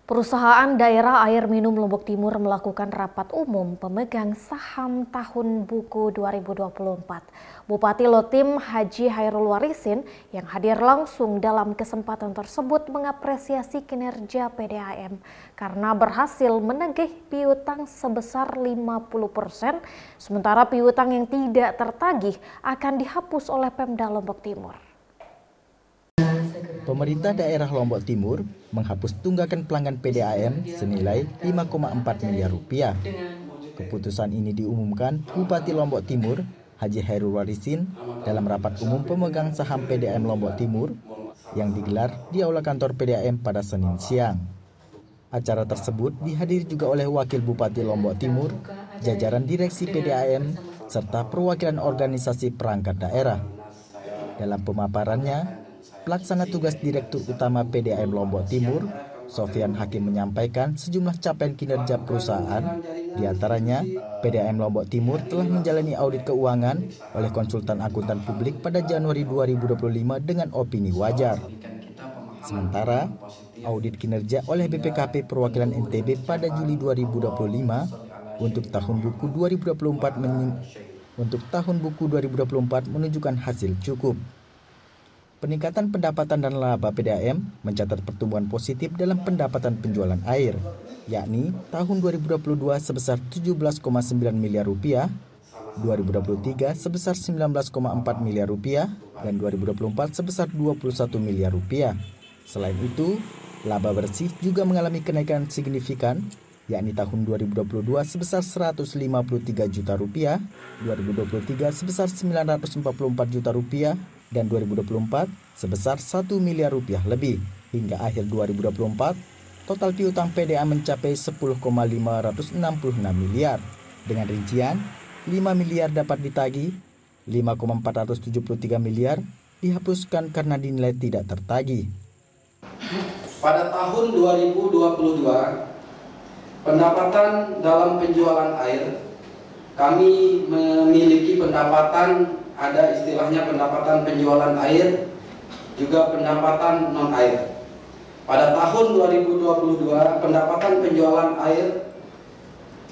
Perusahaan Daerah Air Minum Lombok Timur melakukan rapat umum pemegang saham tahun buku 2024. Bupati Lotim Haji Hairul Warisin yang hadir langsung dalam kesempatan tersebut mengapresiasi kinerja PDAM karena berhasil menagih piutang sebesar 50%, sementara piutang yang tidak tertagih akan dihapus oleh Pemda Lombok Timur. Pemerintah daerah Lombok Timur menghapus tunggakan pelanggan PDAM senilai 5,4 miliar rupiah. Keputusan ini diumumkan Bupati Lombok Timur Haji Hairul Warisin dalam rapat umum pemegang saham PDAM Lombok Timur yang digelar di aula kantor PDAM pada Senin siang. Acara tersebut dihadiri juga oleh Wakil Bupati Lombok Timur, jajaran direksi PDAM, serta perwakilan organisasi perangkat daerah. Dalam pemaparannya, Pelaksana tugas Direktur Utama PDAM Lombok Timur, Sofyan Hakim menyampaikan sejumlah capaian kinerja perusahaan, diantaranya PDAM Lombok Timur telah menjalani audit keuangan oleh konsultan akuntan publik pada Januari 2025 dengan opini wajar. Sementara, audit kinerja oleh BPKP Perwakilan NTB pada Juli 2025 untuk tahun buku 2024 menunjukkan hasil cukup. Peningkatan pendapatan dan laba PDAM mencatat pertumbuhan positif dalam pendapatan penjualan air, yakni tahun 2022 sebesar 17,9 miliar rupiah, 2023 sebesar 19,4 miliar rupiah, dan 2024 sebesar 21 miliar rupiah. Selain itu, laba bersih juga mengalami kenaikan signifikan, yakni tahun 2022 sebesar 153 juta rupiah, 2023 sebesar 944 juta rupiah, dan 2024 sebesar 1 miliar rupiah lebih. Hingga akhir 2024, total piutang PDAM mencapai 10,566 miliar. Dengan rincian, 5 miliar dapat ditagih, 5,473 miliar dihapuskan karena dinilai tidak tertagih. Pada tahun 2022, pendapatan dalam penjualan air, kami memiliki pendapatan, ada istilahnya pendapatan penjualan air, juga pendapatan non-air. Pada tahun 2022, pendapatan penjualan air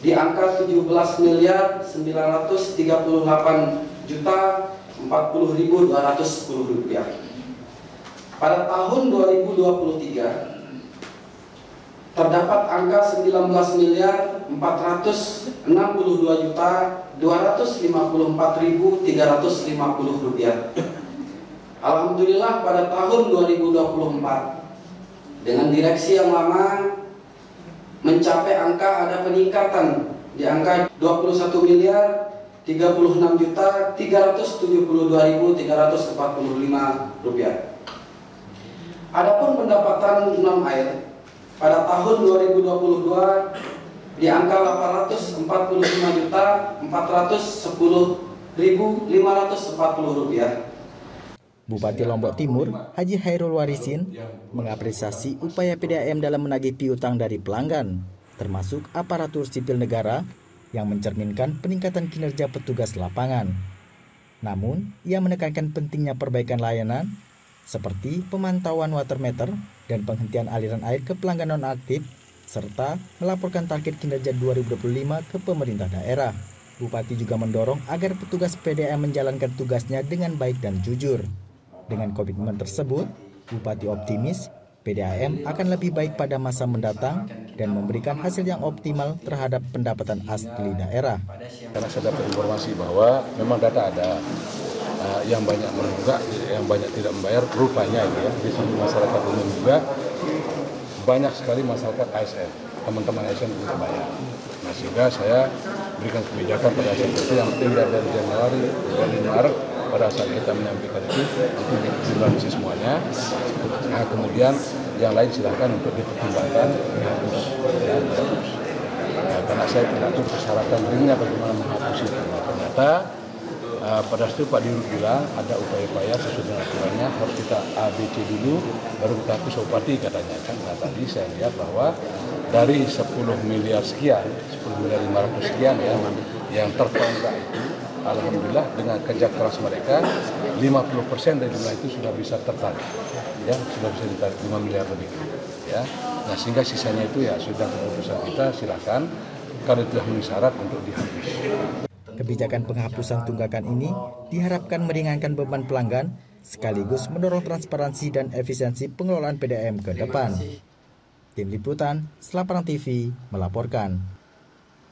di angka 17 miliar 938 juta 40.210 rupiah. Pada tahun 2023, terdapat angka 19 miliar 462 juta 254.350 rupiah. Alhamdulillah pada tahun 2024 dengan direksi yang lama mencapai angka ada peningkatan di angka 21 miliar 36 juta 372.345 rupiah. Adapun pendapatan non air pada tahun 2022 di angka 845.410.540 rupiah. Bupati Lombok Timur, Haji Hairul Warisin, mengapresiasi upaya PDAM dalam menagih piutang dari pelanggan, termasuk aparatur sipil negara yang mencerminkan peningkatan kinerja petugas lapangan. Namun, ia menekankan pentingnya perbaikan layanan, seperti pemantauan water meter dan penghentian aliran air ke pelanggan non-aktif, serta melaporkan target kinerja 2025 ke pemerintah daerah. Bupati juga mendorong agar petugas PDAM menjalankan tugasnya dengan baik dan jujur. Dengan komitmen tersebut, Bupati optimis PDAM akan lebih baik pada masa mendatang dan memberikan hasil yang optimal terhadap pendapatan asli daerah. Karena saya dapat informasi bahwa memang data ada yang banyak menunggak, yang banyak tidak membayar, rupanya ya, di sini masyarakat umum juga banyak sekali masyarakat ASN, teman-teman ASN tidak bayar. Nah, sehingga saya berikan kebijakan pada ASN itu yang tinggal dari Januari dan Maret. Pada saat kita menyampaikan itu dijumlahkan semuanya. Nah, kemudian yang lain silakan untuk dipertimbangkan karena saya tidak tahu persyaratan ringnya bagaimana menghapus itu. Ternyata pada situ Pak Dirut bilang ada upaya-upaya sesuai dengan aturannya harus kita ABC dulu baru kita hapus Bupati katanya kan. Nah, tadi saya lihat bahwa dari 10 miliar sekian, 10 miliar 500 sekian ya yang tertonggak itu, alhamdulillah dengan kerja keras mereka 50% dari jumlah itu sudah bisa tertarik, ya sudah bisa ditarik 5 miliar lebih. Ya. ya. Nah, sehingga sisanya itu ya sudah keputusan kita, silakan kalau itu memenuhi syarat untuk dihapus. Kebijakan penghapusan tunggakan ini diharapkan meringankan beban pelanggan sekaligus mendorong transparansi dan efisiensi pengelolaan PDAM ke depan. Tim Liputan, Selaparang TV melaporkan.